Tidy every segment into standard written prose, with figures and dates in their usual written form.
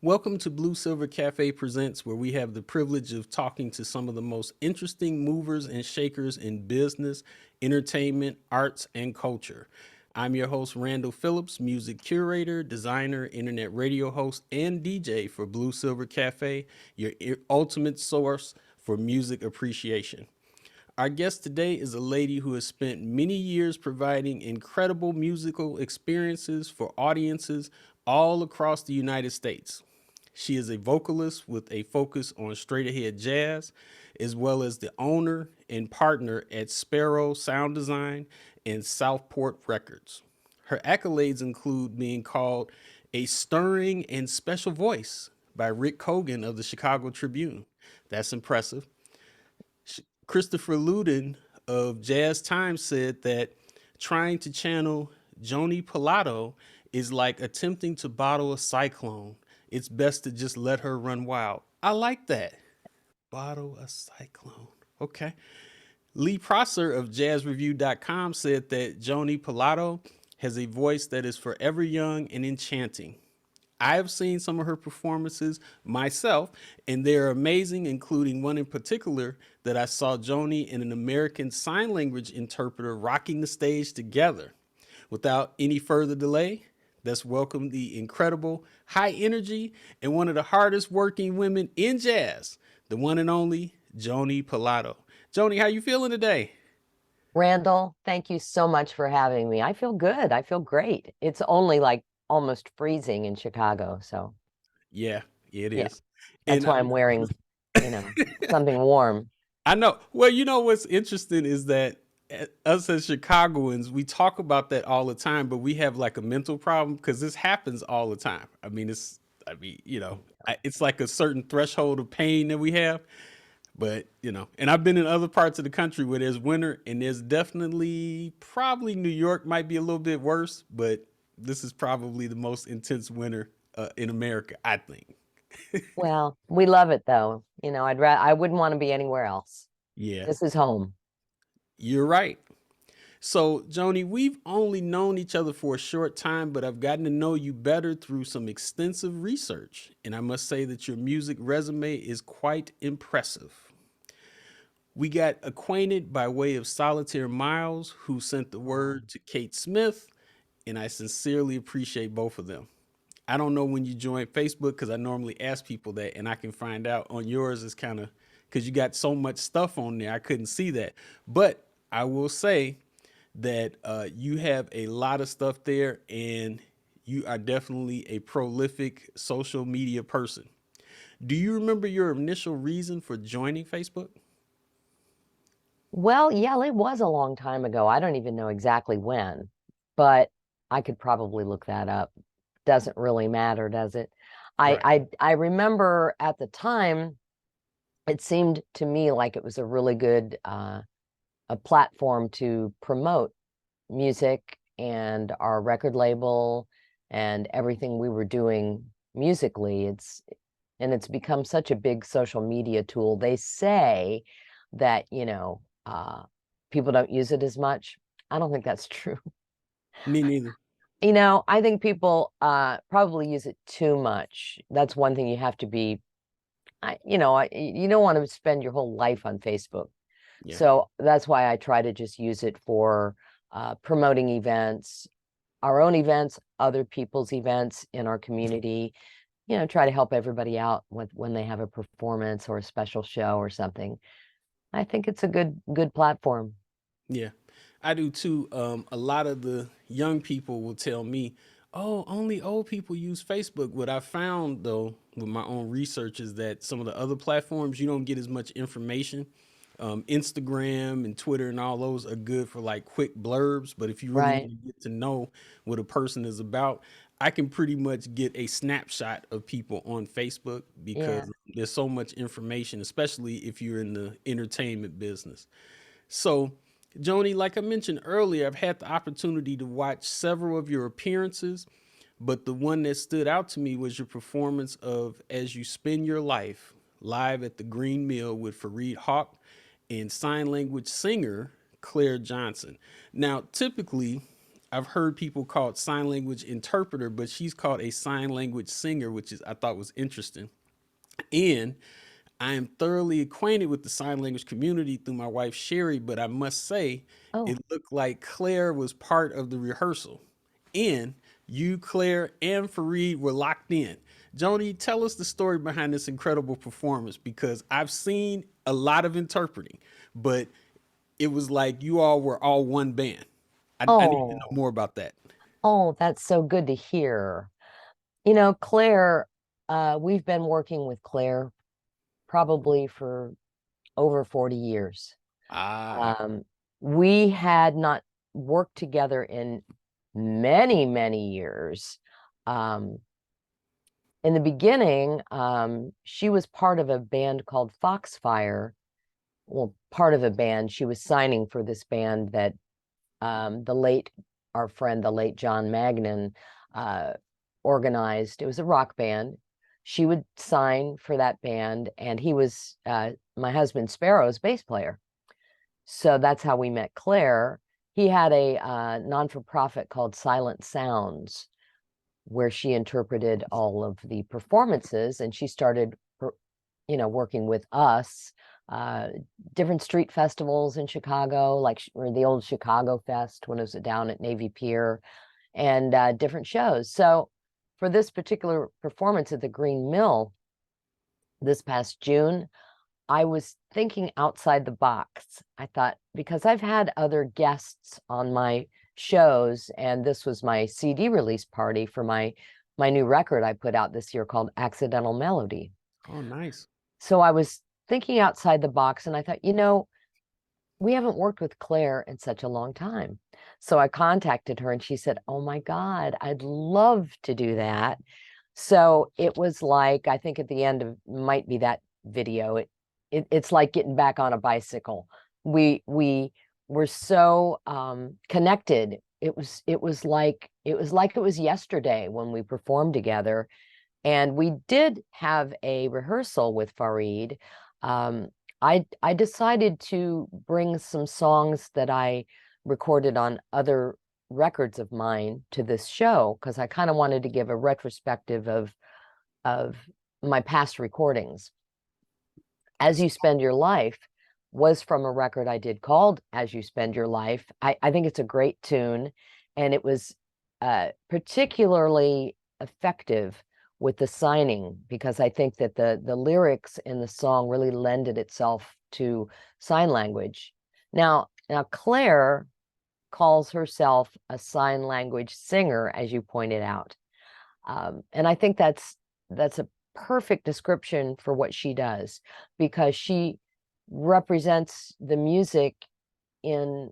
Welcome to Blue Silver Cafe Presents, where we have the privilege of talking to some of the most interesting movers and shakers in business, entertainment, arts, and culture. I'm your host, Randall Phillips, music curator, designer, internet radio host, and DJ for Blue Silver Cafe, your ultimate source for music appreciation. Our guest today is a lady who has spent many years providing incredible musical experiences for audiences all across the United States. She is a vocalist with a focus on straight ahead jazz, as well as the owner and partner at Sparrow Sound Design and Southport Records. Her accolades include being called a stirring and special voice by Rick Cogan of the Chicago Tribune. That's impressive. Christopher Luden of Jazz Times said that trying to channel Joanie Pallatto is like attempting to bottle a cyclone. It's best to just let her run wild. I like that. Bottle a cyclone. Okay. Lee Prosser of JazzReview.com said that Joanie Pallatto has a voice that is forever young and enchanting. I have seen some of her performances myself, and they're amazing, including one in particular that I saw Joni and an American Sign Language interpreter rocking the stage together. Without any further delay, let's welcome the incredible, high energy, and one of the hardest working women in jazz, the one and only Joanie Pallatto. Joni, how you feeling today? Randall, thank you so much for having me. I feel good. I feel great. It's only like almost freezing in Chicago. So, Yeah, it yeah, is. that's And why I'm wearing, you know, something warm. I know. Well, you know what's interesting is that us as Chicagoans, we talk about that all the time, but we have like a mental problem because this happens all the time. It's like a certain threshold of pain that we have. But, and I've been in other parts of the country where there's winter and there's definitely, probably New York might be a little bit worse, but this is probably the most intense winter in America, I think. Well, we love it though. I wouldn't want to be anywhere else. Yeah, This is home. you're right. So, Joni, we've only known each other for a short time, but I've gotten to know you better through some extensive research. And I must say that your music resume is quite impressive. We got acquainted by way of Solitaire Miles, who sent the word to Kate Smith, and I sincerely appreciate both of them. I don't know when you joined Facebook because I normally ask people that, and I can find out on yours is kind of because you got so much stuff on there. I couldn't see that. But I will say that you have a lot of stuff there, and you are definitely a prolific social media person. Do you remember your initial reason for joining Facebook? Well, yeah, it was a long time ago. I don't even know exactly when, but I could probably look that up. Doesn't really matter, does it? I Right. I remember at the time it seemed to me like it was a really good a platform to promote music and our record label and everything we were doing musically. It's become such a big social media tool. They say that, people don't use it as much. I don't think that's true. Me neither. I think people probably use it too much. That's one thing you have to be you don't want to spend your whole life on Facebook. Yeah. So that's why I try to just use it for promoting events, our own events, other people's events in our community. Try to help everybody out when they have a performance or a special show or something. I think it's a good platform. Yeah, I do too. A lot of the young people will tell me, "Oh, only old people use Facebook." What I found though, with my own research, is that some of the other platforms you don't get as much information. Instagram and Twitter and all those are good for like quick blurbs, but if you really want Right. to get to know what a person is about, I can pretty much get a snapshot of people on Facebook Yeah. because there's so much information, especially if you're in the entertainment business. So, Joni, like I mentioned earlier, I've had the opportunity to watch several of your appearances, but the one that stood out to me was your performance of As You Spend Your Life live at the Green Mill with Fareed Hawk and sign language singer Claire Johnson. Now, typically, I've heard people call it sign language interpreter, but she's called a sign language singer, which is I thought was interesting. And I am thoroughly acquainted with the sign language community through my wife Sherry, but I must say Oh, it looked like Claire was part of the rehearsal. And you, Claire, and Fareed were locked in. Joni, tell us the story behind this incredible performance because I've seen a lot of interpreting, but it was like you all were all one band. I need to know oh, more about that. oh, that's so good to hear. Claire, we've been working with Claire probably for over 40 years. Ah, Um, we had not worked together in many, many years. Um, in the beginning, she was part of a band called Foxfire. Well, part of a band. She was signing for this band that our friend, the late John Magnan, uh, organized. It was a rock band. She would sign for that band, and he was my husband Sparrow's bass player. So that's how we met Claire. He had a non-for-profit called Silent Sounds, where she interpreted all of the performances, and she started, working with us, uh, different street festivals in Chicago, like or the old Chicago Fest when it was down at Navy Pier, and different shows. So for this particular performance at the Green Mill this past June, I was thinking outside the box. I thought, because I've had other guests on my shows, and this was my CD release party for my new record I put out this year called Accidental Melody. oh, nice. So I was thinking outside the box, and I thought, we haven't worked with Claire in such a long time. So I contacted her and she said, "Oh my God, I'd love to do that." So it was like, I think at the end of might be that video, it's like getting back on a bicycle. We were so connected. It was like it was yesterday when we performed together. And we did have a rehearsal with Fareed. Um, I decided to bring some songs that I recorded on other records of mine to this show because I kind of wanted to give a retrospective of my past recordings. As You Spend Your Life was from a record I did called As You Spend Your Life. I think it's a great tune, and it was particularly effective with the signing because I think that the lyrics in the song really lended itself to sign language. Now Claire calls herself a sign language singer, as you pointed out. And I think that's a perfect description for what she does because she represents the music in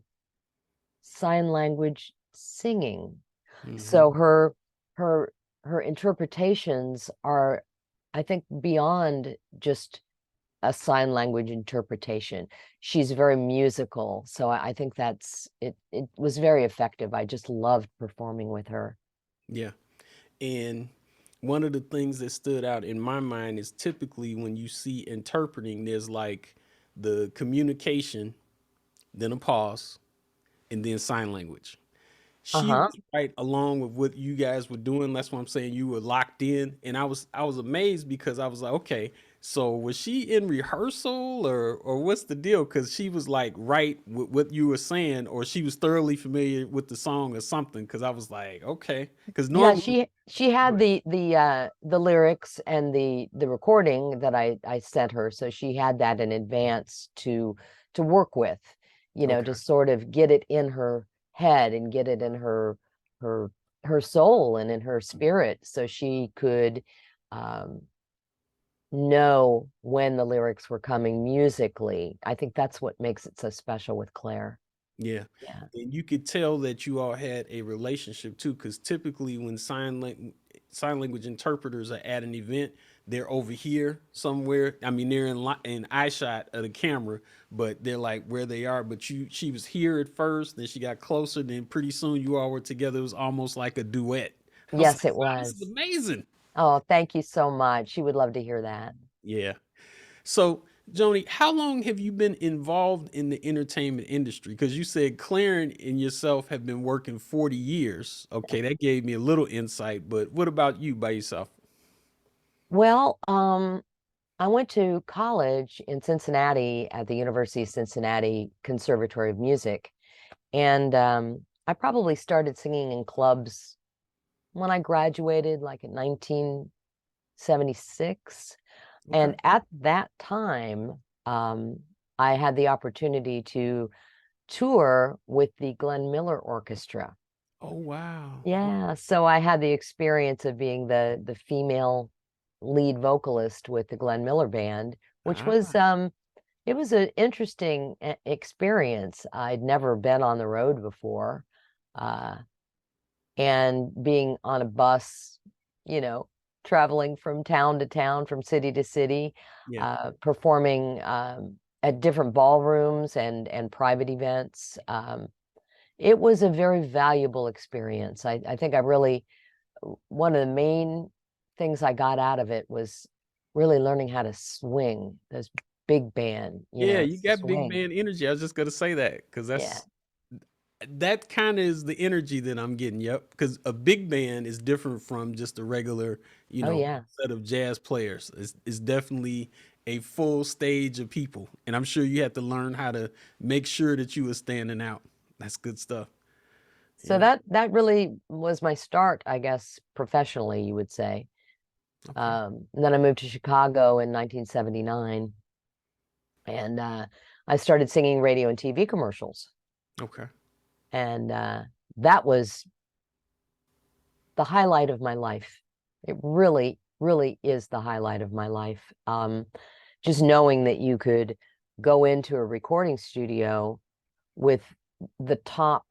sign language singing. Hmm. So her interpretations are, I think, beyond just a sign language interpretation. She's very musical. So I think it was very effective. I just loved performing with her. Yeah. And one of the things that stood out in my mind is typically when you see interpreting, there's like the communication, then a pause, and then sign language. She Uh-huh. was right along with what you guys were doing. That's what I'm saying. You were locked in, and I was amazed because I was like, okay, so was she in rehearsal or what's the deal? Because she was like right with what you were saying, or she was thoroughly familiar with the song or something. Because I was like, okay, because Yeah, normally, she had the lyrics and the recording that I sent her, so she had that in advance to work with, okay, to sort of get it in her head and get it in her her soul and in her spirit, so she could um, know when the lyrics were coming musically. I think that's what makes it so special with Claire. yeah, Yeah. and you could tell that you all had a relationship too, because typically when sign language interpreters are at an event, they're over here somewhere. I mean, they're in eye shot of the camera, but they're like where they are. But she was here at first, then she got closer, then pretty soon you all were together. It was almost like a duet. I was like, Yes, it wow, this is was. amazing. Oh, thank you so much. She would love to hear that. Yeah. So Joni, how long have you been involved in the entertainment industry? Because you said Clarence and yourself have been working 40 years. Okay, that gave me a little insight, but what about you by yourself? Well, I went to college in Cincinnati at the University of Cincinnati Conservatory of Music, and I probably started singing in clubs when I graduated, like in 1976. Okay. And at that time, I had the opportunity to tour with the Glenn Miller Orchestra. Oh, wow. Yeah, so I had the experience of being the female lead vocalist with the Glenn Miller Band, which was Ah, it was an interesting experience. I'd never been on the road before, uh, and being on a bus, you know, traveling from town to town, from city to city, yeah. performing at different ballrooms and private events. It was a very valuable experience. I think I really, one of the main things I got out of it was really learning how to swing those big band, Yeah, you got big swing. band energy. I was just gonna say that because Yeah. that kind of is the energy that I'm getting. Yep, because a big band is different from just a regular, Oh, yeah. set of jazz players. It's definitely a full stage of people, and I'm sure you had to learn how to make sure that you were standing out. That's good stuff. So Yeah. that really was my start, I guess, professionally, you would say. Okay. And then I moved to Chicago in 1979, and I started singing radio and TV commercials. Okay. And that was the highlight of my life. It really, really is the highlight of my life. Just knowing that you could go into a recording studio with the top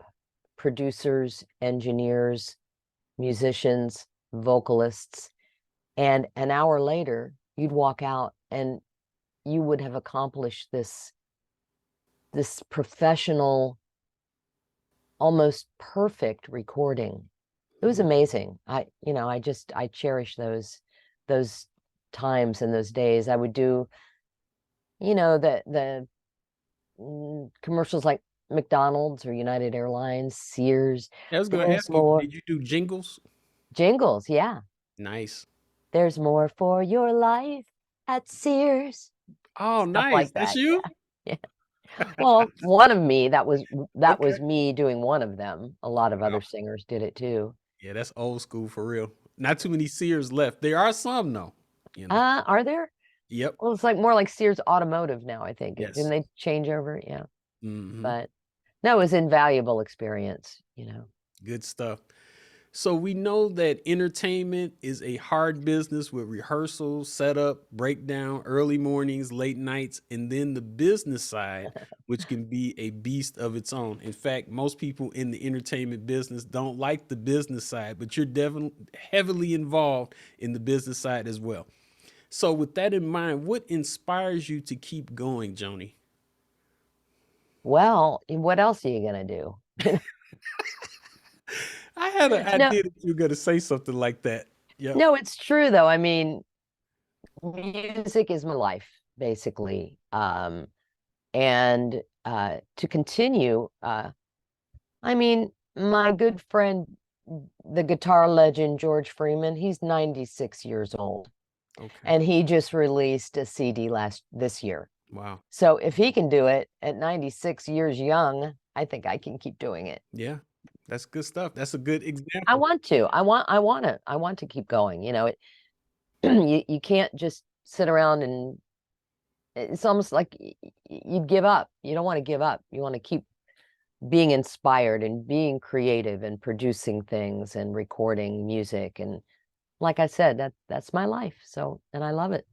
producers, engineers, musicians, vocalists, and an hour later, you'd walk out and you would have accomplished this professional, almost perfect recording. It was Yeah. amazing. I cherish those times and those days. I would do, the commercials like McDonald's or United Airlines, Sears. I was gonna There's ask you, more did you do jingles? jingles. Yeah. Nice. There's more for your life at Sears. Oh, Stuff nice. like That's that. you? Yeah. Yeah. Well, one of me, that Okay. was me doing one of them. A lot of Wow. other singers did it too. Yeah, that's old school for real. Not too many Sears left. There are some though. You know. Are there? Yep. Well, it's like more like Sears Automotive now, I think. Didn't Yes. they change over? Yeah. Hmm. But no, it was invaluable experience. Good stuff. So we know that entertainment is a hard business with rehearsals, setup, breakdown, early mornings, late nights, and then the business side, which can be a beast of its own. In fact, most people in the entertainment business don't like the business side, but you're definitely heavily involved in the business side as well. So with that in mind, what inspires you to keep going, Joni? Well, what else are you gonna do? I had an No, idea that you were going to say something like that. Yep. no, it's true though. I mean, music is my life, basically. And to continue, I mean, my good friend, the guitar legend George Freeman, he's 96 years old, Okay. and he just released a CD this year. Wow. So if he can do it at 96 years young, I think I can keep doing it. Yeah. That's good stuff. That's a good I example. want to. I want to keep going. You can't just sit around and it's almost like you'd give up. You don't want to give up. You want to keep being inspired and being creative and producing things and recording music. And like I said, that's my life. So, and I love it.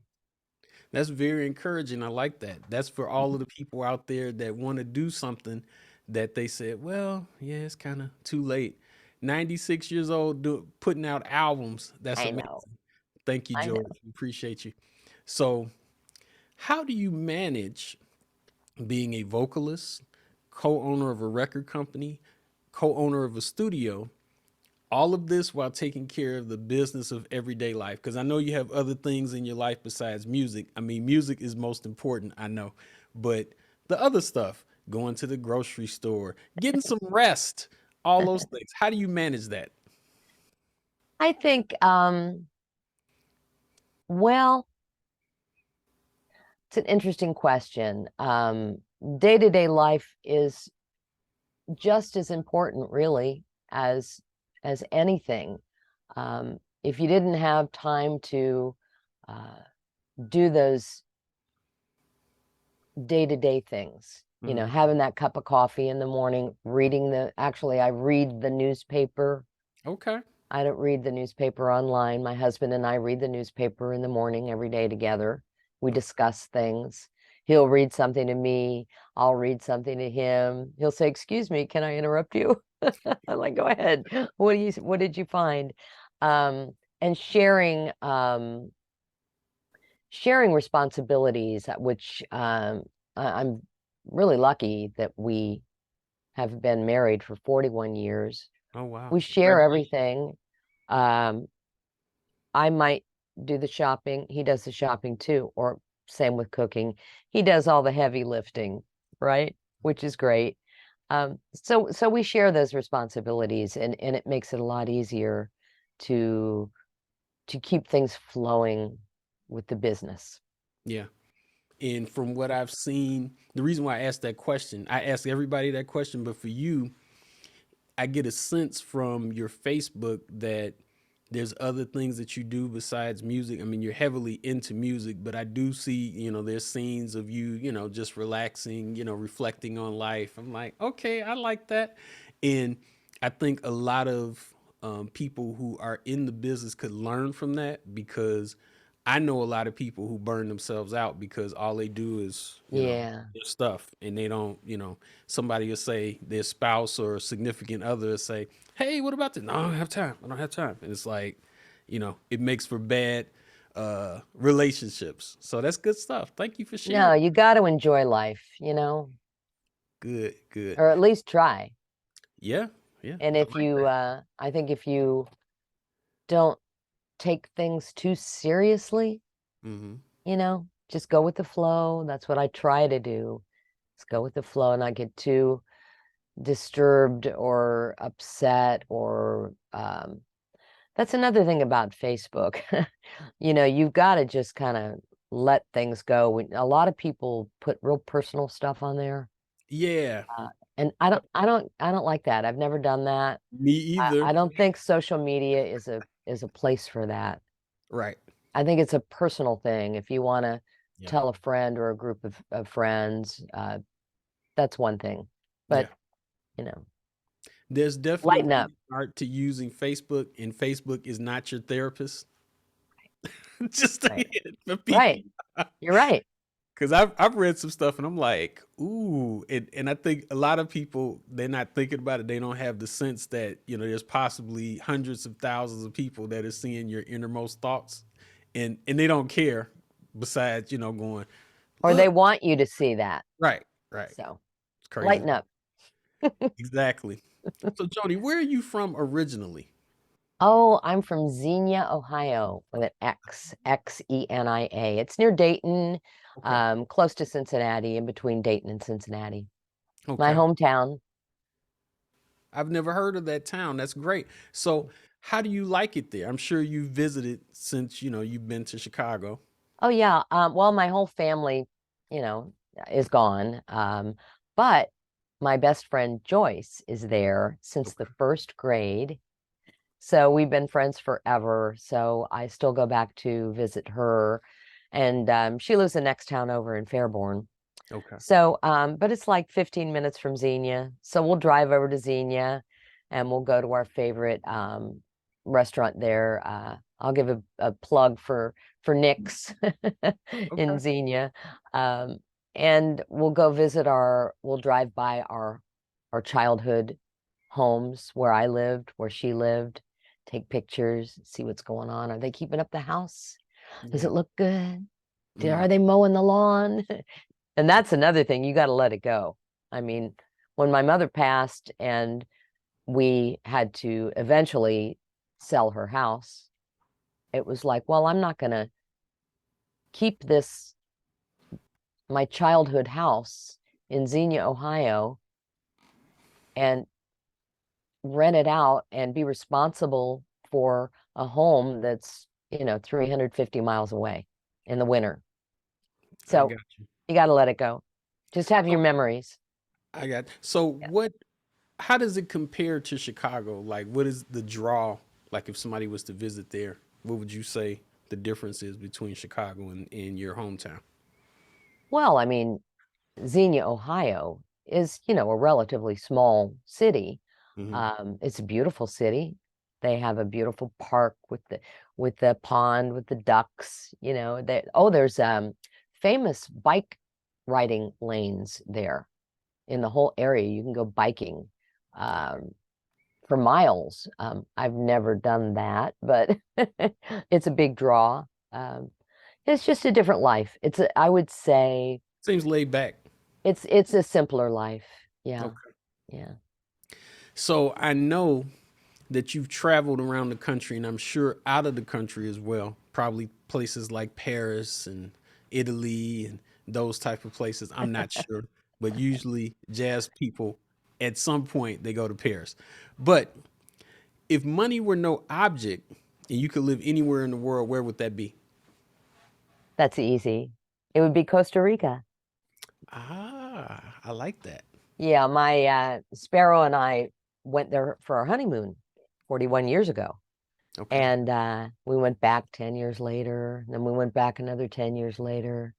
That's very encouraging. I like that. That's for all of the people out there that want to do something that they said, well, yeah, it's kind of too late. 96 years old, putting out albums. That's I amazing. know. Thank you, I know. George. We appreciate you. So, how do you manage being a vocalist, co owner of a record company, co owner of a studio, All of this while taking care of the business of everyday life. Because I know you have other things in your life besides music. I mean, music is most important, I know. But the other stuff, going to the grocery store, getting some rest, all those things. How do you manage that? I think, well, it's an interesting question. Day-to-day life is just as important, really, as anything. If you didn't have time to do those day-to-day things, you know, Mhm. having that cup of coffee in the morning, actually, I read the newspaper. Okay. I don't read the newspaper online. My husband and I read the newspaper in the morning every day together. We discuss things. He'll read something to me. I'll read something to him. He'll say, "Excuse me, can I interrupt you?" I'm like, "Go ahead. What did you find?" And sharing responsibilities, which I'm really lucky that we have been married for 41 years. Oh, wow. We share Congratulations. everything. Um, I might do the shopping. He does the shopping too, or same with cooking. He does all the heavy lifting, right? Which is great. So we share those responsibilities, and it makes it a lot easier to keep things flowing with the business. Yeah. And from what I've seen, the reason why I asked that question, I ask everybody that question, but for you, I get a sense from your Facebook that there's other things that you do besides music. I mean, you're heavily into music, but I do see, there's scenes of you, just relaxing, reflecting on life. I'm like, okay, I like that. And I think a lot of people who are in the business could learn from that because I know a lot of people who burn themselves out because all they do is, Yeah. their stuff and they don't, somebody will say their spouse or significant other will say, hey, what about this? No, I don't have time. I don't have time. And it's like, it makes for bad relationships. So that's good stuff. Thank you for No, sharing. you got to enjoy life, you know, Good, good. or at least try. Yeah, yeah. And I if like you, that. I think if you don't take things too seriously, Hmm. just go with the flow. That's what I try to do. Just go with the flow and not get too disturbed or upset or that's another thing about Facebook. You've got to just kind of let things go. A lot of people put real personal stuff on there. Yeah, Uh, and I don't like that. I've never done that. me either. I don't think social media is a place for that. Right. I think it's a personal thing. If you want to Yeah, tell a friend or a group of friends, that's one thing. yeah. But, you know, There's lighten definitely up. an art to using Facebook, and Facebook is not your therapist. Just Right. saying it for people. Right. You're right. Because I've read some stuff and I'm like, ooh, and I think a lot of people they're not thinking about it. They don't have the sense that there's possibly hundreds of thousands of people that are seeing your innermost thoughts, and they don't care. Besides, going, Or they look, want you to see that. right, right, So it's crazy. lighten up. Exactly. So, Jody, where are you from originally? Oh, I'm from Xenia, Ohio, with an Xenia. It's near Dayton, Okay, close to Cincinnati, in between Dayton and Cincinnati. My okay. hometown. I've never heard of that town. That's great. So, how do you like it there? I'm sure you visited since you've been to Chicago. Oh yeah. Well, my whole family, is gone. But my best friend Joyce is there since the Okay. first grade. So we've been friends forever. So I still go back to visit her. And she lives the next town over in Fairborn. Okay. So, but it's like 15 minutes from Xenia. So we'll drive over to Xenia and we'll go to our favorite restaurant there. I'll give a plug for Nick's in Okay. Xenia. Um, and we'll drive by our childhood homes where I lived, where she lived, take pictures, see what's going on. Are they keeping up the house? Does Yeah. it look good? Mm. Are they mowing the lawn? And that's another thing, you got to let it go. I mean, when my mother passed and we had to eventually sell her house, it was like, well, I'm not going to keep this, my childhood house in Xenia, Ohio, and rent it out and be responsible for a home that's, 350 miles away in the winter. I So got you. you got to let it go. Just have your So memories. I got. So Yeah. what? How does it compare to Chicago? Like, what is the draw? Like, if somebody was to visit there, what would you say the difference is between Chicago and your hometown? Well, I mean, Xenia, Ohio is, a relatively small city. Hmm. It's a beautiful city. They have a beautiful park with the pond with the ducks, there's famous bike riding lanes there in the whole area. You can go biking um for miles. I've never done that, but it's a big draw. It's just a different life. I would say Seems laid back. it's a simpler life. Yeah. Okay. Yeah. So I know that you've traveled around the country, and I'm sure out of the country as well. Probably places like Paris and Italy and those type of places. I'm not sure, but usually jazz people at some point they go to Paris. But if money were no object and you could live anywhere in the world, where would that be? That's easy. It would be Costa Rica. Ah, I like that. Yeah, my Sparrow and I went there for our honeymoon 41 years ago. Okay. And we went back 10 years later, and then we went back another 10 years later.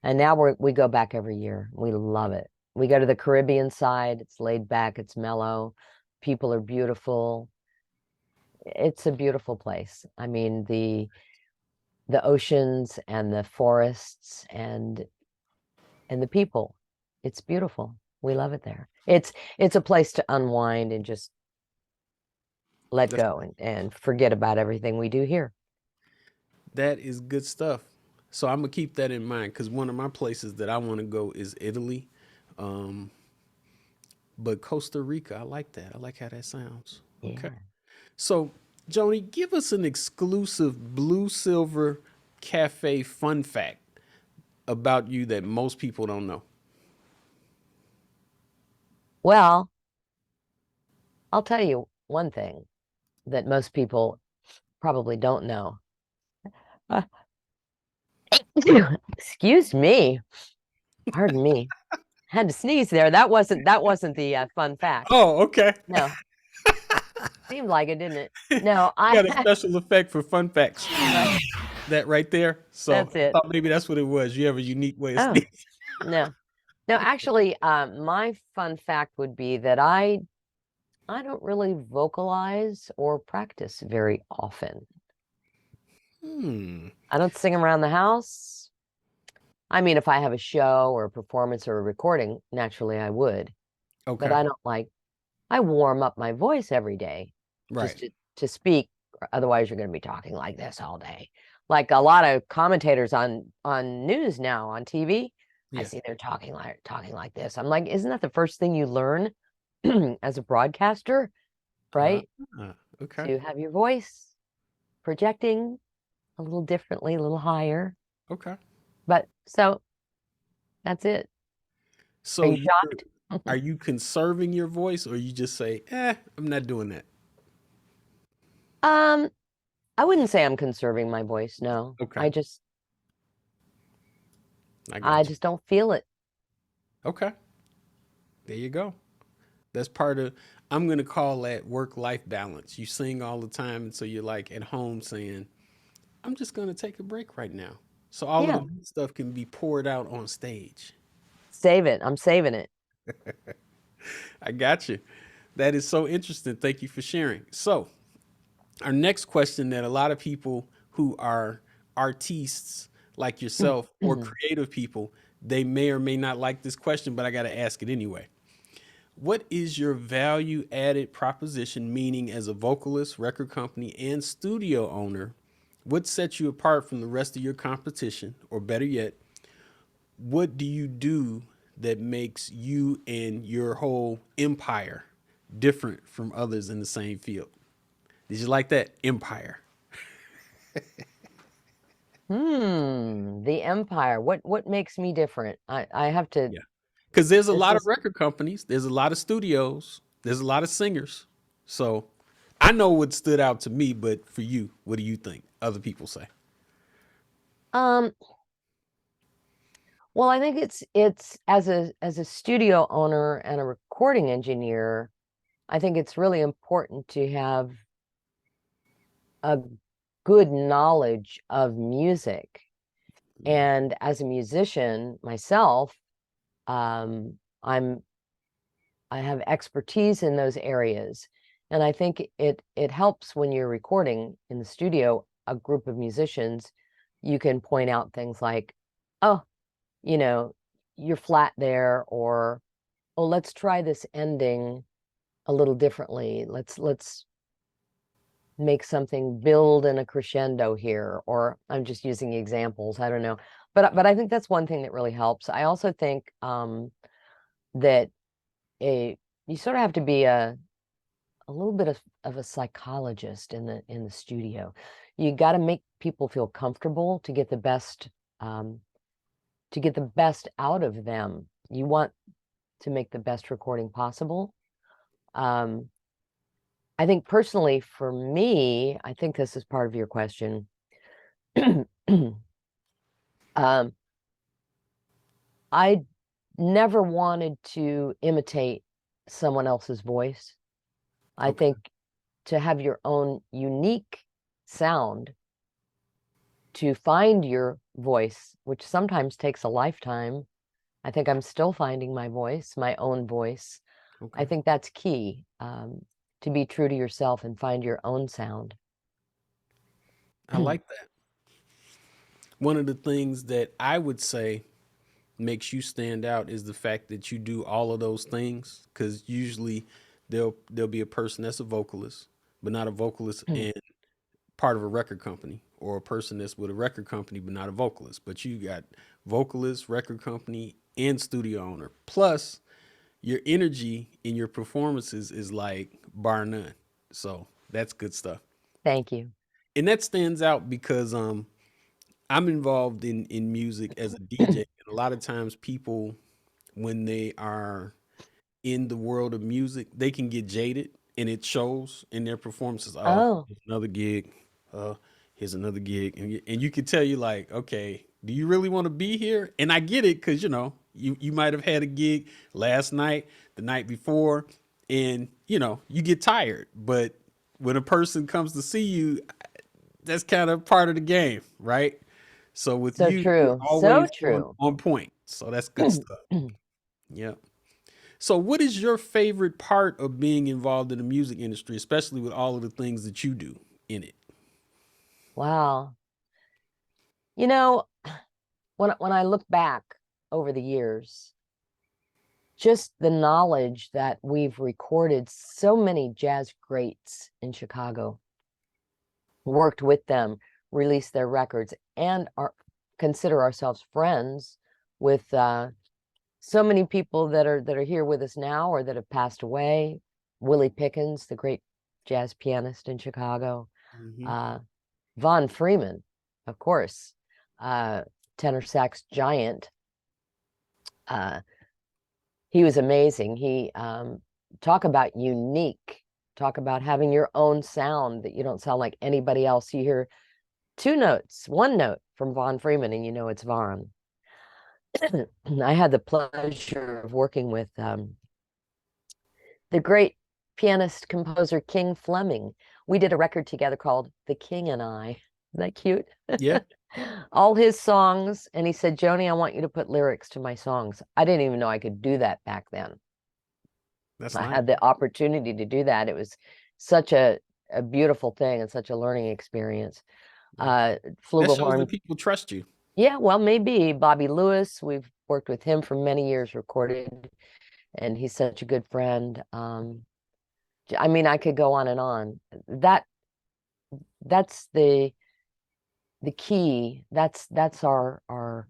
And now we go back every year. We love it. We go to the Caribbean side. It's laid back, it's mellow. People are beautiful. It's a beautiful place. I mean, the oceans and the forests and the people. It's beautiful. We love it there. It's a place to unwind and just let That's, go and forget about everything we do here. that is good stuff. So I'm gonna keep that in mind because one of my places that I want to go is Italy. Um, but Costa Rica, I like that. I like how that sounds. Okay. Yeah. So, Joni, give us an exclusive Blue Silver Cafe fun fact about you that most people don't know. Well, I'll tell you one thing that most people probably don't know. Uh, Excuse me. Pardon me. Had to sneeze there. That wasn't the fun fact. Oh, okay. No, seemed like it, didn't it? No, Got a special effect for fun facts. right. That right there. So That's I it. thought maybe that's what it was. You have a unique way of Oh, sneezing. no. No, actually, my fun fact would be that I don't really vocalize or practice very often. Hmm. I don't sing around the house. I mean, if I have a show or a performance or a recording, naturally I would, but Okay. I don't I warm up my voice every day Right. just to speak. Otherwise, you're going to be talking like this all day. Like a lot of commentators on news now on TV, I Yeah. see they're talking like this. I'm like, isn't that the first thing you learn as a broadcaster, Uh, right? okay. To have your voice projecting a little differently, a little higher. Okay. But so that's it. Are So you you shocked? are you conserving your voice or you just say, I'm not doing that? Um, I wouldn't say I'm conserving my voice. No, Okay. I I got you. just don't feel it. Okay. There you go. That's part of, I'm going to call that work life balance. You sing all the time. And so you're like at home saying, I'm just going to take a break right now. So all of the Yeah, good stuff can be poured out on stage. save it. I'm saving it. I got you. That is so interesting. Thank you for sharing. So, our next question that a lot of people who are artists like yourself or creative people, they may or may not like this question, but I got to ask it anyway. What is your value added proposition, meaning as a vocalist, record company, and studio owner? What sets you apart from the rest of your competition? Or better yet, what do you do that makes you and your whole empire different from others in the same field? Did you like that? Empire. The empire. What makes me different? I have to, Yeah. Because there's a this lot of is record companies, there's a lot of studios, there's a lot of singers. So I know what stood out to me, but for you, what do you think other people say? um well, I think it's as a studio owner and a recording engineer, I think it's really important to have a good knowledge of music. And as a musician myself, I'm I have expertise in those areas. And I think it helps when you're recording in the studio a group of musicians, you can point out things like, oh, you know, you're flat there, or oh, let's try this ending a little differently. Let's make something build in a crescendo here, or I'm just using examples, I don't know. But I think that's one thing that really helps. I also think that a you sort of have to be a little bit of a psychologist in the studio. You got to make people feel comfortable um, to get the best out of them. You want to make the best recording possible. Um, I think personally for me, I think this is part of your question. um, I never wanted to imitate someone else's voice. I Okay. think to have your own unique sound, to find your voice, which sometimes takes a lifetime. I think I'm still finding my voice, my own voice. I Okay. think that's key, to be true to yourself and find your own sound. I like that. One of the things that I would say makes you stand out is the fact that you do all of those things. Because usually there'll be a person that's a vocalist, but not a vocalist and part of a record company, or a person that's with a record company but not a vocalist. But you got vocalist, record company, and studio owner. Plus, your energy in your performances is like bar none. So that's good stuff. Thank you. And that stands out because I'm involved in music as a DJ, and a lot of times people, when they are in the world of music, they can get jaded, and it shows in their performances. Oh, Oh, here's another gig. Uh, here's another gig, and you can tell, you like, okay, do you really want to be here? And I get it, because you might have had a gig last night, the night before, and you get tired. But when a person comes to see you, that's kind of part of the game, right? So with so you're true. So always on true. on point. So that's good stuff. Yeah. So what is your favorite part of being involved in the music industry, especially with all of the things that you do in it? Wow. You know, when I look back over the years, just the knowledge that we've recorded so many jazz greats in Chicago, worked with them, released their records, and consider ourselves friends with so many people that are here with us now or that have passed away. Willie Pickens, the great jazz pianist in Chicago, Hmm. uh, Von Freeman, of course, uh, tenor sax giant. Uh, he was amazing. He talk about unique, talk about having your own sound that you don't sound like anybody else. You hear two notes, one note from Von Freeman, and you know it's Von. I had the pleasure of working with the great pianist composer King Fleming. We did a record together called The King and I. Isn't that cute? Yeah, All his songs. And he said, Joanie, I want you to put lyrics to my songs. I didn't even know I could do that back then. that's I nice. had the opportunity to do that. It was such a beautiful thing and such a learning experience. Yeah. That shows that Flugelhorn. people trust you. Yeah, well, maybe Bobby Lewis. We've worked with him for many years, recorded, and he's such a good friend. I mean, I could go on and on. That's the key. That's our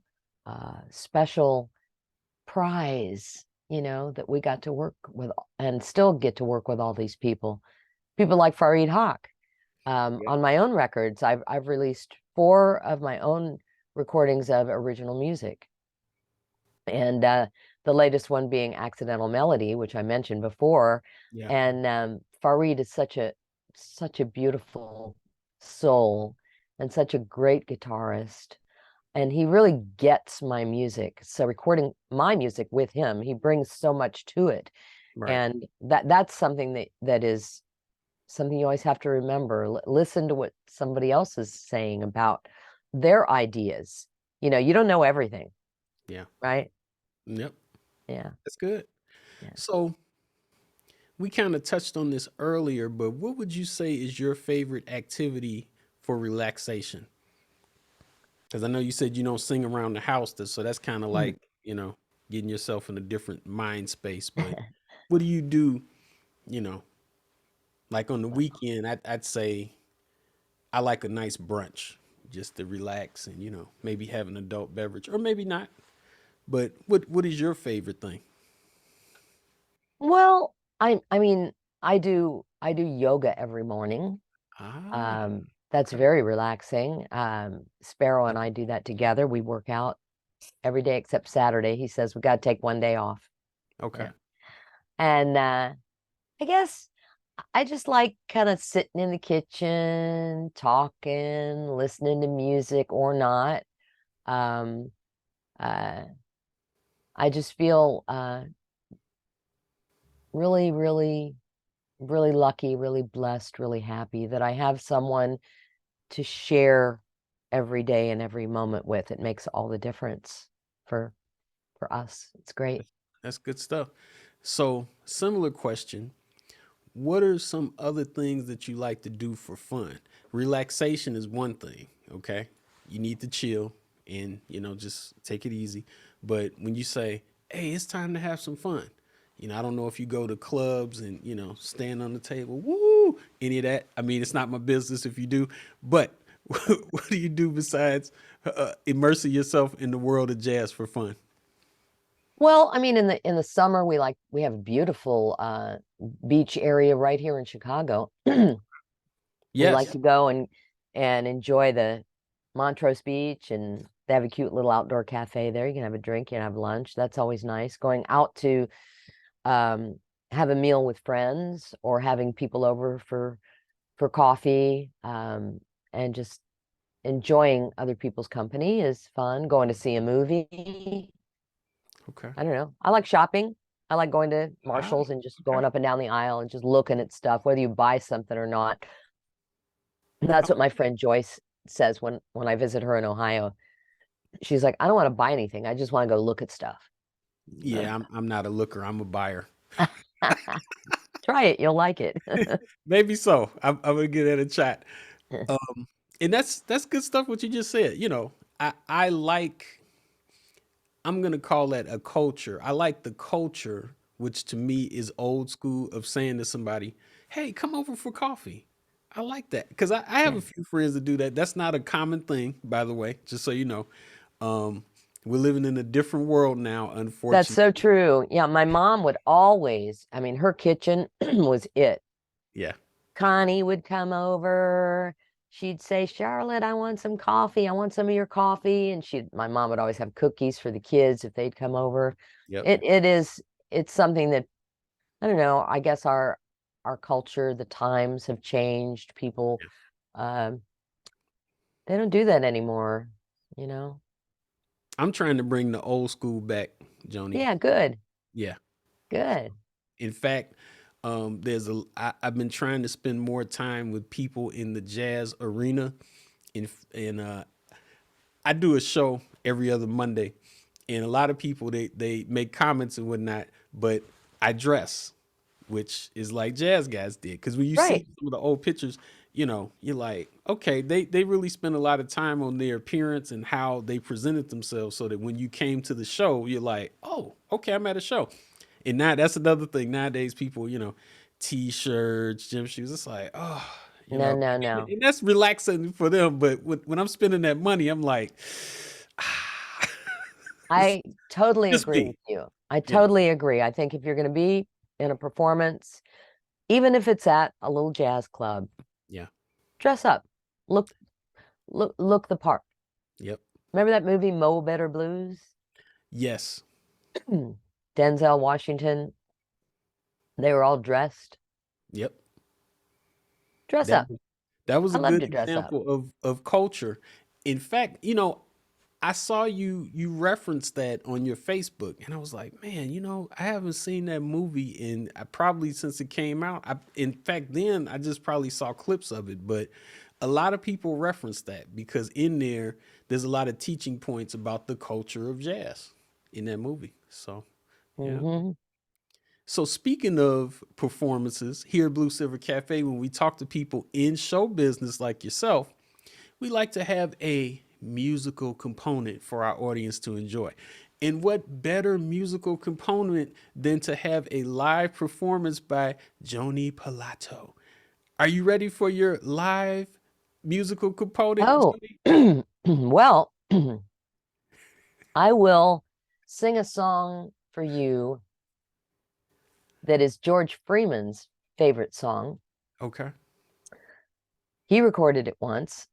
special prize that we got to work with and still get to work with all these people like Fareed Haq. Yeah. On my own records, I've released 4 of my own recordings of original music. And the latest one being Accidental Melody, which I mentioned before. Yeah. And Fareed is such a beautiful soul and such a great guitarist. And he really gets my music. So recording my music with him, he brings so much to it. Right. And that's something that is something you always have to remember. Listen to what somebody else is saying about their ideas. You don't know everything, Yeah. right? Yep. Yeah. That's good. Yeah. So we kind of touched on this earlier, but what would you say is your favorite activity for relaxation? Because I know you said you don't sing around the house, so that's kind of like, getting yourself in a different mind space. But what do you do, you know, like on the weekend? I'd say I like a nice brunch just to relax and, maybe have an adult beverage or maybe not. But what is your favorite thing? Well, I mean, I do yoga every morning. Ah, That's okay. very relaxing. Sparrow and I do that together. We work out every day except Saturday. He says we got to take one day off. Okay. Yeah. And I guess I just like kind of sitting in the kitchen, talking, listening to music or not. Um, uh, I just feel really, really, really lucky, really blessed, really happy that I have someone to share every day and every moment with. It makes all the difference for for us. It's great. That's good stuff. So, similar question. What are some other things that you like to do for fun? Relaxation is one thing, okay? You need to chill and, just take it easy. But when you say, hey, it's time to have some fun, I don't know if you go to clubs and, stand on the table, woo, any of that. I mean, it's not my business if you do, but what do you do besides immersing yourself in the world of jazz for fun? Well, I mean, in the summer we have a beautiful beach area right here in Chicago. We like Yes. to go and enjoy the Montrose Beach, and they have a cute little outdoor cafe there. You can have a drink, you can have lunch. That's always nice. Going out to um, have a meal with friends or having people over for coffee, and just enjoying other people's company is fun. Going to see a movie. Okay. I don't know. I like shopping. I like going to Ah, Marshall's and just okay. going up and down the aisle and just looking at stuff, whether you buy something or not. That's what my friend Joyce says when I visit her in Ohio. She's like, I don't want to buy anything. I just want to go look at stuff. Yeah, I'm not a looker. I'm a buyer. Try it, you'll like it. Maybe so. I'm gonna give that a shot. And that's good stuff. What you just said. I like. I'm gonna call that a culture. I like the culture, which to me is old school of saying to somebody, "Hey, come over for coffee." I like that because I have Yeah. a few friends that do that. That's not a common thing, by the way. Just so you know, um, we're living in a different world now. That's Unfortunately, so true. Yeah, my mom would always, I mean, her kitchen was it. yeah, Connie would come over. She'd say, Charlotte, I want some coffee. I want some of your coffee. And my mom would always have cookies for the kids if they'd come over. yep. It's something that, I don't know, I guess our culture, the times have changed. People, um, they don't do that anymore, you know? I'm trying to bring the old school back, Joni. Yeah, good, Yeah. good. In fact, I've been trying to spend more time with people in the jazz arena, and I do a show every other Monday, and a lot of people they make comments and whatnot, but I dress, which is like jazz guys did, because when you see Right. some of the old pictures, you're like, okay, they really spent a lot of time on their appearance and how they presented themselves, so that when you came to the show, you're like, oh, okay, I'm at a show. And now that's another thing. Nowadays, people, t-shirts, gym shoes. It's like, oh, No, no, and, no. and that's relaxing for them. But when I'm spending that money, I'm like, I totally just agree me. with you. I Yeah. totally agree. I think if you're going to be in a performance, even if it's at a little jazz club, Yeah. dress up, look, look the part. Yep. Remember that movie Mo Better Blues? Yes. Denzel Washington, they were all dressed. Yep. Dress That up. that was I a love good to dress up. example of culture. In fact, I saw you referenced that on your Facebook, and I was like, man, I haven't seen that movie in probably since it came out. In fact, then I just probably saw clips of it, but a lot of people reference that because in there's a lot of teaching points about the culture of jazz in that movie. So, yeah. Hmm. So speaking of performances here at Blue Silver Cafe, when we talk to people in show business like yourself, we like to have a musical component for our audience to enjoy. And what better musical component than to have a live performance by Joanie Pallatto? Are you ready for your live musical component, Oh, Joanie? well, I will sing a song for you that is George Freeman's favorite song. Okay. He recorded it once.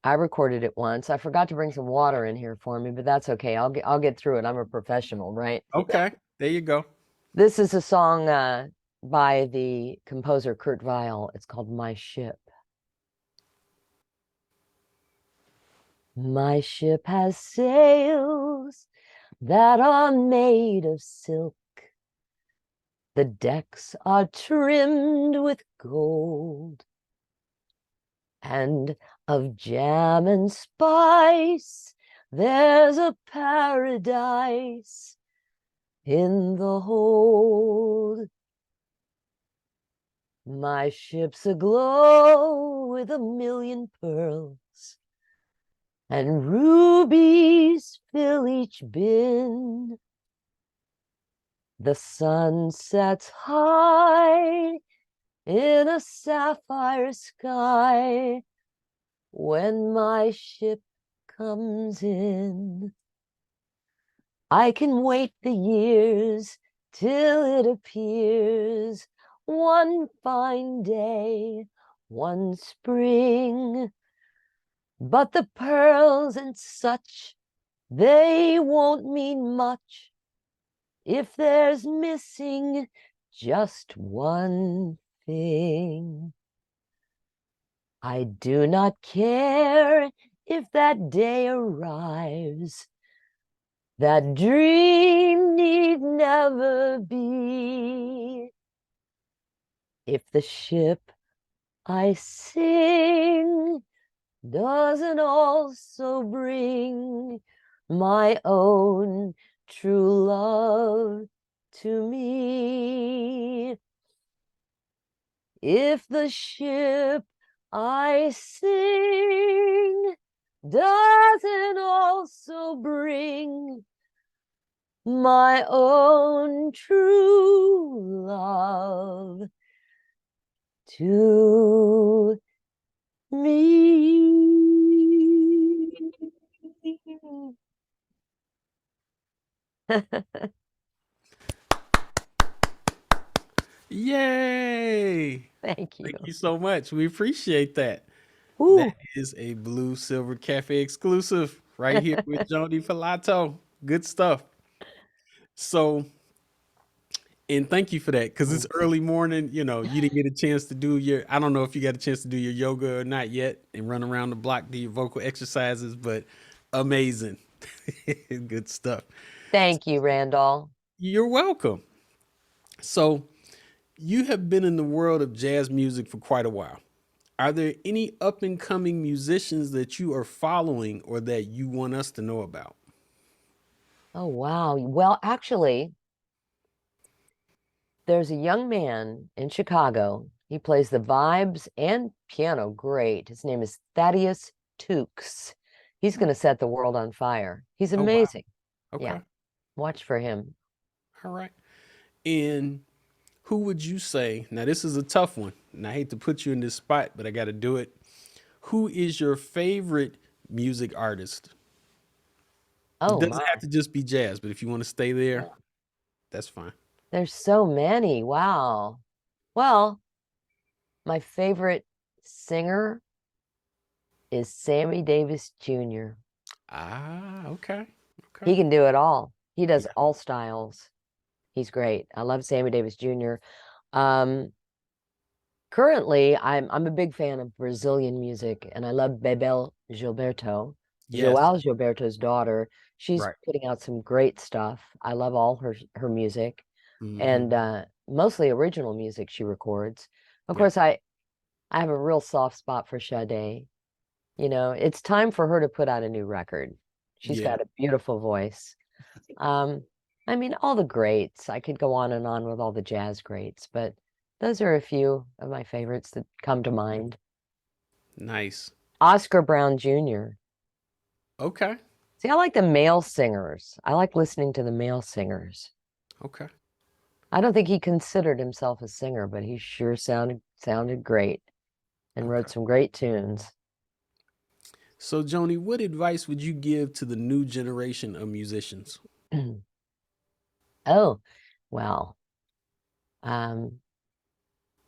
I recorded it once. I forgot to bring some water in here for me, but that's okay. I'll get through it. I'm a professional, right? Okay. There you go. This is a song by the composer Kurt Weill. It's called My Ship. My ship has sails that are made of silk. The decks are trimmed with gold, and of jam and spice there's a paradise in the hold. My ship's aglow with a million pearls, and rubies fill each bin. The sun sets high in a sapphire sky when my ship comes in. I can wait the years till it appears one fine day, one spring. But the pearls and such, they won't mean much if there's missing just one thing. I do not care if that day arrives. That dream need never be. If the ship I sing doesn't also bring my own true love to me. If the ship I sing doesn't also bring my own true love to me. Yay! Thank Thank you. you so much. We appreciate that. That Ooh. is a Blue Silver Cafe exclusive right here with Joanie Pallatto. Good stuff. So, and thank you for that because it's early morning. You didn't get a chance to do I don't know if you got a chance to do your yoga or not yet and run around the block, do your vocal exercises, but amazing. Good stuff. Thank you, Randall. You're welcome. So, you have been in the world of jazz music for quite a while. Are there any up and coming musicians that you are following or that you want us to know about? Oh, wow. Well, actually, there's a young man in Chicago. He plays the vibes and piano great. His name is Thaddeus Tukes. He's going to set the world on fire. He's Oh, wow. amazing. Yeah, Okay. watch for him. All right. And who would you say? Now, this is a tough one, and I hate to put you in this spot, but I got to do it. Who is your favorite music artist? It Oh, doesn't my. have to just be jazz, but if you want to stay there, That's fine. There's so many. Wow. Well, my favorite singer is Sammy Davis Jr. Ah, okay. Okay. He can do it all. He does Yeah. all styles. He's great. I love Sammy Davis Jr. Um, Currently, I'm a big fan of Brazilian music, and I love Bebel Gilberto, Yes. João Gilberto's daughter. She's Right. putting out some great stuff. I love all her music, Hmm. and mostly original music she records. Of Yeah. course, I have a real soft spot for Sade. You know, it's time for her to put out a new record. She's Yeah. got a beautiful voice. Um, I mean, all the greats. I could go on and on with all the jazz greats, but those are a few of my favorites that come to mind. Nice. Oscar Brown Jr. Okay. See, I like the male singers. I like listening to the male singers. Okay. I don't think he considered himself a singer, but he sure sounded great and wrote Okay. some great tunes. So, Joni, what advice would you give to the new generation of musicians? Oh, well, um,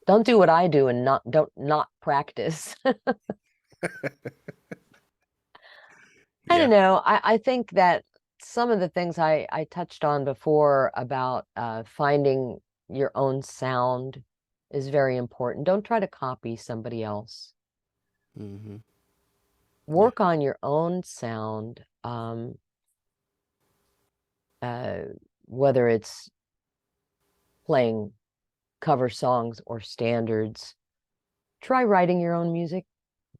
don't do what I do and don't not practice. I Yeah. don't know. I think that some of the things I touched on before about finding your own sound is very important. Don't try to copy somebody else. Hmm. Yeah. Work on your own sound, uh, whether it's playing cover songs or standards. Try writing your own music.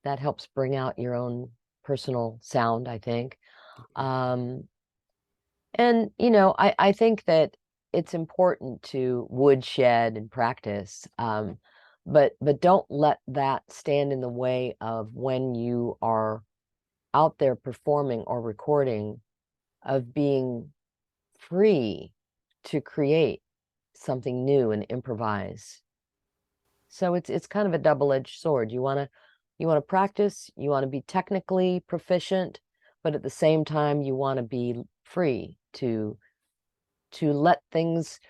That helps bring out your own personal sound, I think. Um, And, you know, I think that it's important to woodshed and practice. But don't let that stand in the way of when you are out there performing or recording, of being free to create something new and improvise. So it's kind of a double-edged sword. You want to practice, you want to be technically proficient, but at the same time you want to be free to let things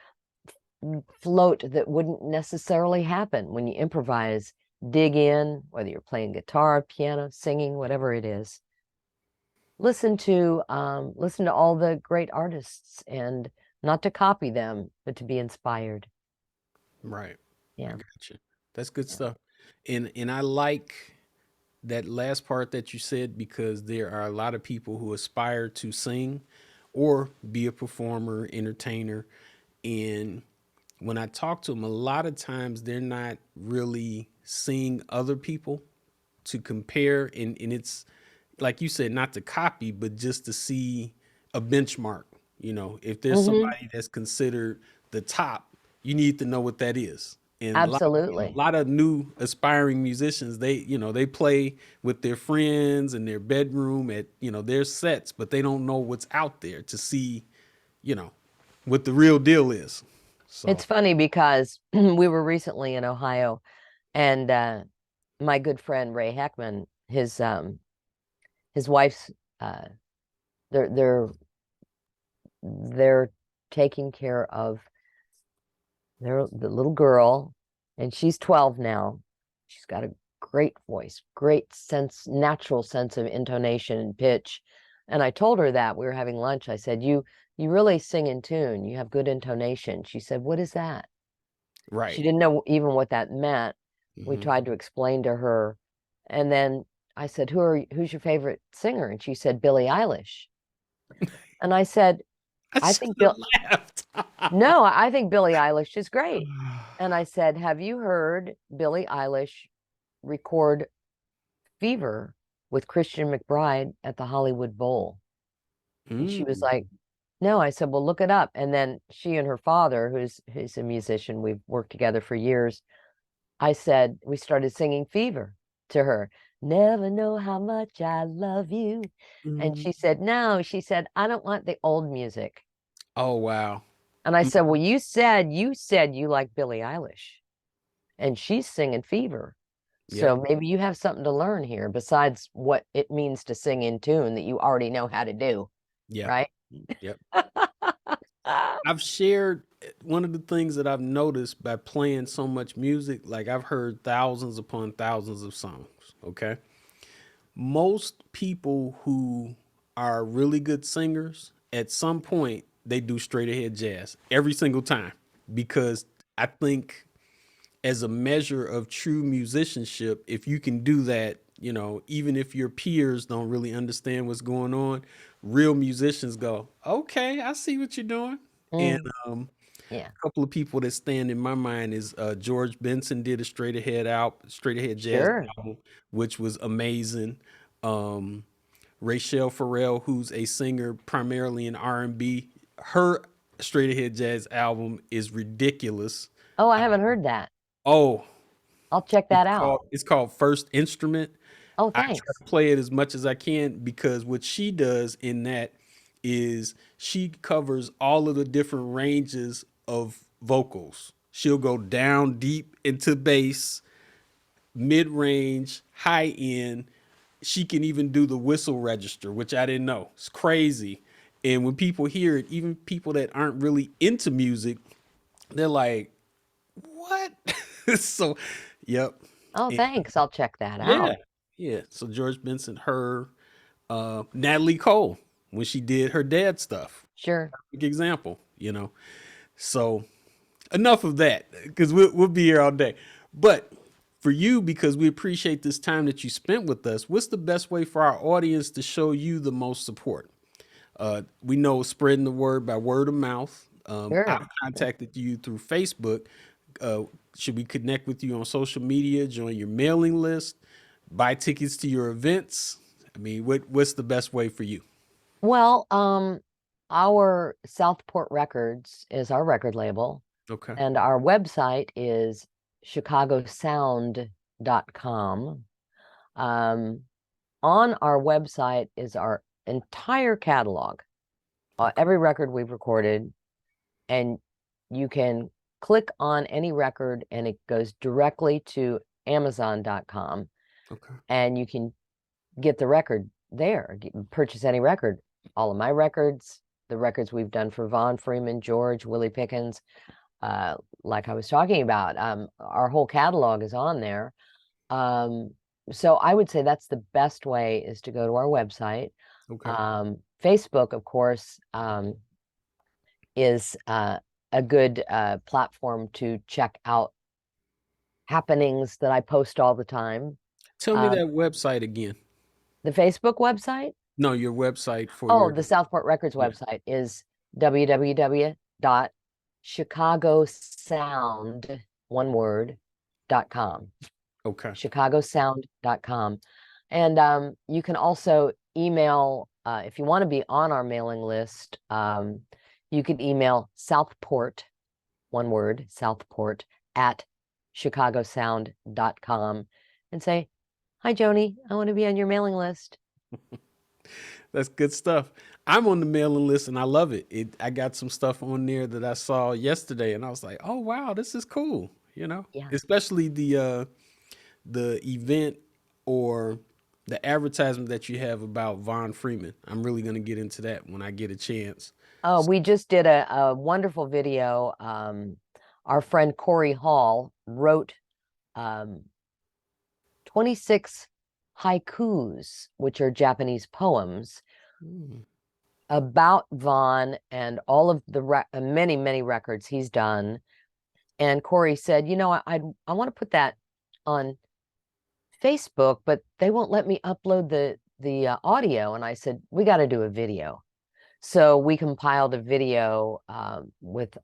float that wouldn't necessarily happen when you improvise. Dig in, whether you're playing guitar, piano, singing, whatever it is. Listen to all the great artists, and not to copy them, but to be inspired. Right. I Yeah. got you. That's good Yeah. stuff. And I like that last part that you said because there are a lot of people who aspire to sing or be a performer, entertainer, and when I talk to them, a lot of times they're not really seeing other people to compare, and it's like you said, not to copy, but just to see a benchmark. You know, if there's Hmm. somebody that's considered the top, you need to know what that is. And a Absolutely. lot of new aspiring musicians, they play with their friends in their bedroom at, their sets, but they don't know what's out there to see, you know, what the real deal is. So, It's funny because we were recently in Ohio, and my good friend Ray Heckman, his wife's uh they're they're they're taking care of the little girl, and she's 12 now. She's got a great voice, great sense, natural sense of intonation and pitch. And I told her that we were having lunch. I said, you really sing in tune. You have good intonation. She said, "What is that?" She right. didn't know even what that meant. We Hmm. tried to explain to her. And then I said, who's your favorite singer? And she said, Billie Eilish. And I said, I I should think have Bill, laughed. no, I think Billie Eilish is great. And I said, have you heard Billie Eilish record Fever with Christian McBride at the Hollywood Bowl? And she was Mm, like, no. I said, well, look it up. And then she and her father, who's a musician, we've worked together for years. I said, we started singing Fever to her. Never know how much I love you. And mm. she said, no. She said, I don't want the old music. Oh wow. And I Mm, said, well, you said you like Billie Eilish, and she's singing Fever. yeah, So maybe you have something to learn here besides what it means to sing in tune that you already know how to do, yeah, right? yep. I've shared one of the things that I've noticed by playing so much music, like I've heard thousands upon thousands of songs, okay? Most people who are really good singers, at some point, they do straight ahead jazz every single time because I think as a measure of true musicianship, if you can do that, even if your peers don't really understand what's going on, real musicians go, okay, I see what you're doing. And Mm, yeah, a couple of people that stand in my mind is George Benson did a straight ahead jazz sure. album, which was amazing. Um, Rachelle Farrell, who's a singer primarily in R&B, her straight ahead jazz album is ridiculous. Oh, I haven't heard that. Oh, I'll check that out. it's called First Instrument. Oh, I try thanks. to play it as much as I can because what she does in that is she covers all of the different ranges of vocals. She'll go down deep into bass, mid range, high end. She can even do the whistle register, which I didn't know. It's crazy. And when people hear it, even people that aren't really into music, they're like, what? So, yep. Oh, And thanks. I'll check that yeah, out. yeah. So George Benson, her, Natalie Cole, when she did her dad stuff, Sure. perfect example. So enough of that because we'll be here all day. But for you, because we appreciate this time that you spent with us, what's the best way for our audience to show you the most support? We know spreading the word by word of mouth. I've Sure. contacted you through Facebook. Uh, should we connect with you on social media, join your mailing list, buy tickets to your events? I mean, what's the best way for you? Well, our Southport Records is our record label, Okay. and our website is chicagosound.com. Um, on our website is our entire catalog, Okay. every record we've recorded, and you can click on any record and it goes directly to amazon.com, Okay. and you can get the record there, purchase any record. All of my records, the records we've done for Vaughn Freeman, George, Willie Pickens, like I was talking about, our whole catalog is on there. Um, so I would say that's the best way, is to go to our website. Okay. Facebook, of course, is a good platform to check out happenings that I post all the time. Tell me Uh, that website again. the Facebook website, No, your website for oh, your. the Southport Records Yeah. website is www.chicagosound, one word, .com. Okay. chicagosound.com. And you can also email, if you want to be on our mailing list, you can email Southport, one word, Southport, at chicagosound.com and say, hi, Joanie, I want to be on your mailing list. That's good stuff. I'm on the mailing list and I love it. I got some stuff on there that I saw yesterday and I was like, "Oh wow, this is cool." Yeah. Especially the event or the advertisement that you have about Von Freeman. I'm really going to get into that when I get a chance. Oh, we just did a wonderful video. Our friend Corey Hall wrote 26 haikus, which are Japanese poems, Mm, about Vaughn and all of the many, many records he's done. And Corey said, I want to put that on Facebook, but they won't let me upload the audio. And I said, we got to do a video. So we compiled a video with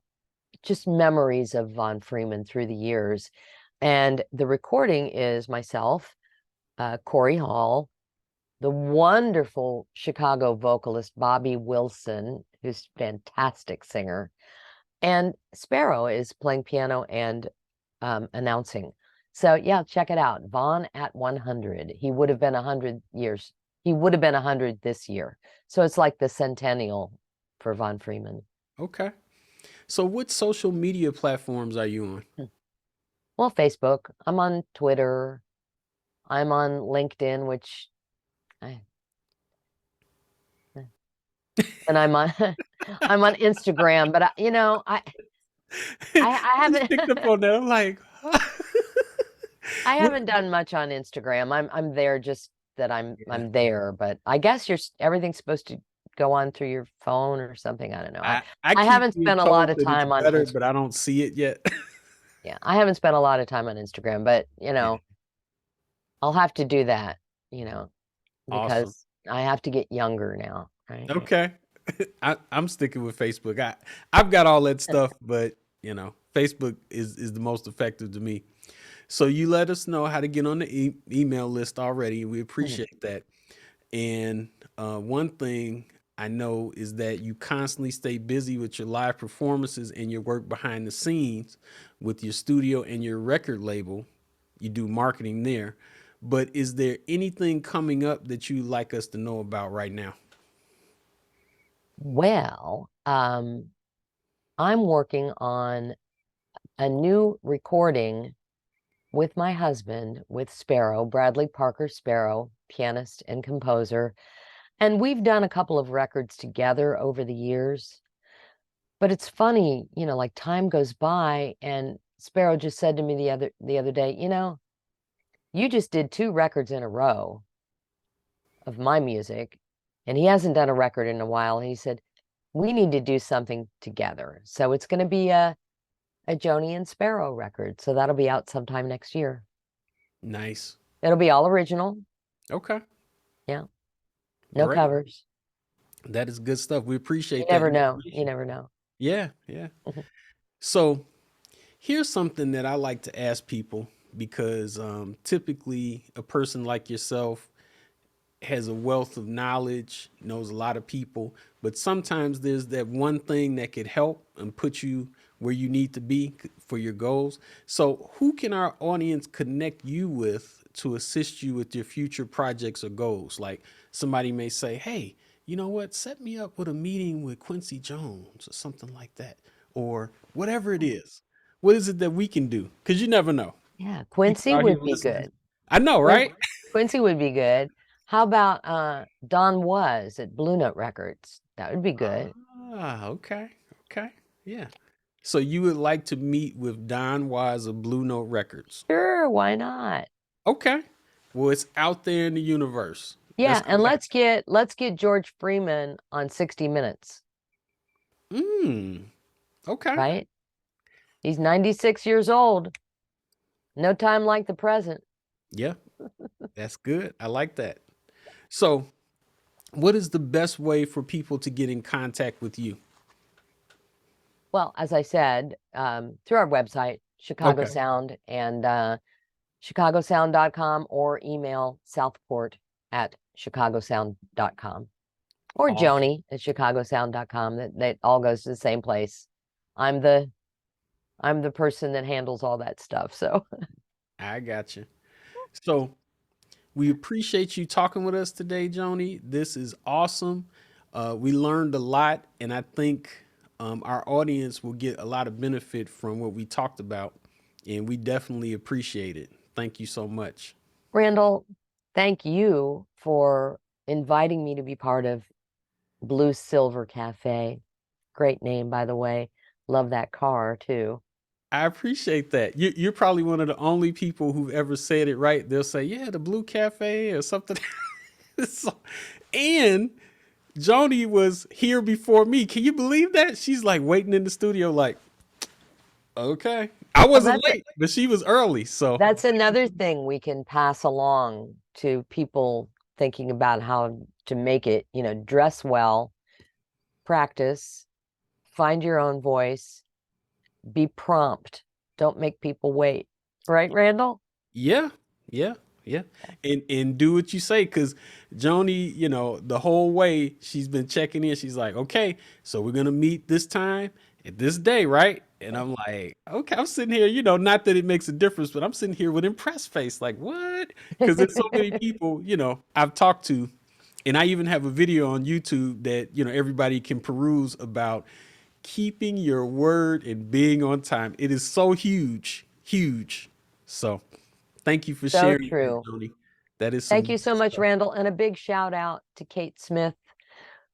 just memories of Von Freeman through the years. And the recording is myself, Corey Hall, the wonderful Chicago vocalist Bobby Wilson, who's a fantastic singer, and Sparrow is playing piano and announcing. So yeah, check it out. Vaughn at 100. He would have been 100 years. He would have been 100 this year. So it's like the centennial for Von Freeman. okay. So what social media platforms are you on? Well, Facebook. I'm on Twitter. I'm on LinkedIn, which I, and I'm on I'm on Instagram, but I I just haven't picked up on that. I'm like, I what? haven't done much on Instagram. I'm there just that Yeah. I'm there, but I guess everything's supposed to go on through your phone or something. I don't know. I I keep haven't being spent a lot told of that it's time on better, Instagram. but I don't see it yet. Yeah, I haven't spent a lot of time on Instagram, but Yeah. I'll have to do that, you know, Awesome. because I have to get younger now, right? Okay. I'm sticking with Facebook. I've got all that stuff, but Facebook is the most effective to me. So you let us know how to get on the email list already. We Mhm. appreciate that. And one thing I know is that you constantly stay busy with your live performances and your work behind the scenes with your studio and your record label. You do marketing there. But is there anything coming up that you'd like us to know about right now? Well, I'm working on a new recording with my husband, with Sparrow, Bradley Parker Sparrow, pianist and composer. And we've done a couple of records together over the years. But it's funny, like time goes by and Sparrow just said to me the other day, you just did two records in a row of my music, and he hasn't done a record in a while. And he said, we need to do something together. So it's going to be a Joanie and Sparrow record. So that'll be out sometime next year. Nice. It'll be all original. Okay. Yeah. No Great. covers. That is good stuff. We You appreciate that never know. You information. never know. Yeah, yeah. So here's something that I like to ask people because typically a person like yourself has a wealth of knowledge, knows a lot of people, but sometimes there's that one thing that could help and put you where you need to be for your goals. So, who can our audience connect you with to assist you with your future projects or goals? Like somebody may say, hey, you know what? Set me up with a meeting with Quincy Jones or something like that, or whatever it is. What is it that we can do? Because you never know. Yeah. People Quincy out here would be listening. good. I know, Quin- right? Quincy would be good. How about Don Was at Blue Note Records? That would be good. Okay. Okay. Yeah. So you would like to meet with Don Wise of Blue Note Records. Sure, why not? Okay. Well, it's out there in the universe. Let's Yeah, go and back. let's get George Freeman on 60 Minutes, Okay. right? He's 96 years old. No time like the present. Yeah, that's good. I like that. So, what is the best way for people to get in contact with you? Well, as I said, through our website, Chicago Okay. Sound and chicagosound.com, or email Southport at chicagosound.com, or Awesome. Joanie at chicagosound.com. That all goes to the same place. I'm the I'm the person that handles all that stuff. So I got you. So, we appreciate you talking with us today, Joni. This is awesome. We learned a lot, and I think our audience will get a lot of benefit from what we talked about, and we definitely appreciate it. Thank you so much. Randall, thank you for inviting me to be part of Blue Silver Cafe. Great name, by the way. Love that car too. I appreciate that. You're probably one of the only people who've ever said it right. They'll say, "Yeah, the Blue Cafe" or something. So- and Joni was here before me. Can you believe that? She's like waiting in the studio, like, okay. I Well, wasn't late, but she was early. So that's another thing we can pass along to people thinking about how to make it, dress well, practice, find your own voice, be prompt. Don't make people wait. Right, Randall? yeah, yeah, yeah. And do what you say, because Joni, the whole way she's been checking in, she's like, okay, so we're gonna meet this time at this day, right? And I'm like, okay, I'm sitting here, not that it makes a difference, but I'm sitting here with impressed face, like, what? Because there's so many people, I've talked to, and I even have a video on YouTube that, everybody can peruse about keeping your word and being on time. It is so huge, huge. So thank you for So sharing that, true. Joni. That is some Thank you good so much, stuff. Randall. And a big shout out to Kate Smith,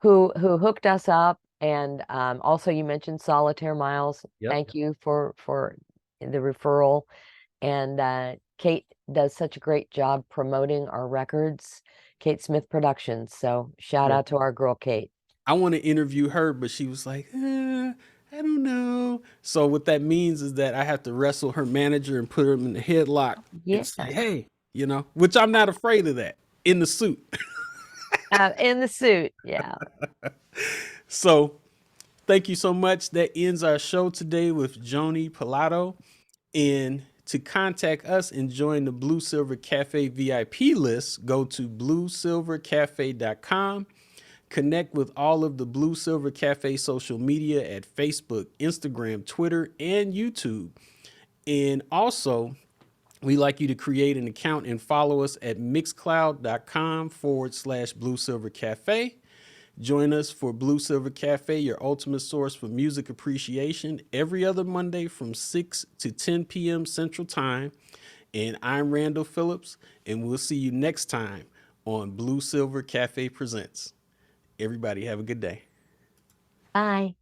who hooked us up. And also you mentioned Solitaire Miles. Yep. Thank you for the referral. And Kate does such a great job promoting our records. Kate Smith Productions. So shout Yeah. out to our girl Kate. I want to interview her, but she was like, I don't know. So what that means is that I have to wrestle her manager and put him in the headlock Yeah. and say, hey, which I'm not afraid of that in the suit. In the suit. Yeah. So thank you so much. That ends our show today with Joanie Pallatto. And to contact us and join the Blue Silver Cafe VIP list, go to bluesilvercafe.com. Connect with all of the Blue Silver Cafe social media at Facebook, Instagram, Twitter, and YouTube. And also, we like you to create an account and follow us at mixcloud.com/Blue Silver Cafe. Join us for Blue Silver Cafe, your ultimate source for music appreciation, every other Monday from 6 to 10 p.m. Central Time. And I'm Randall Phillips, and we'll see you next time on Blue Silver Cafe Presents. Everybody have a good day. Bye.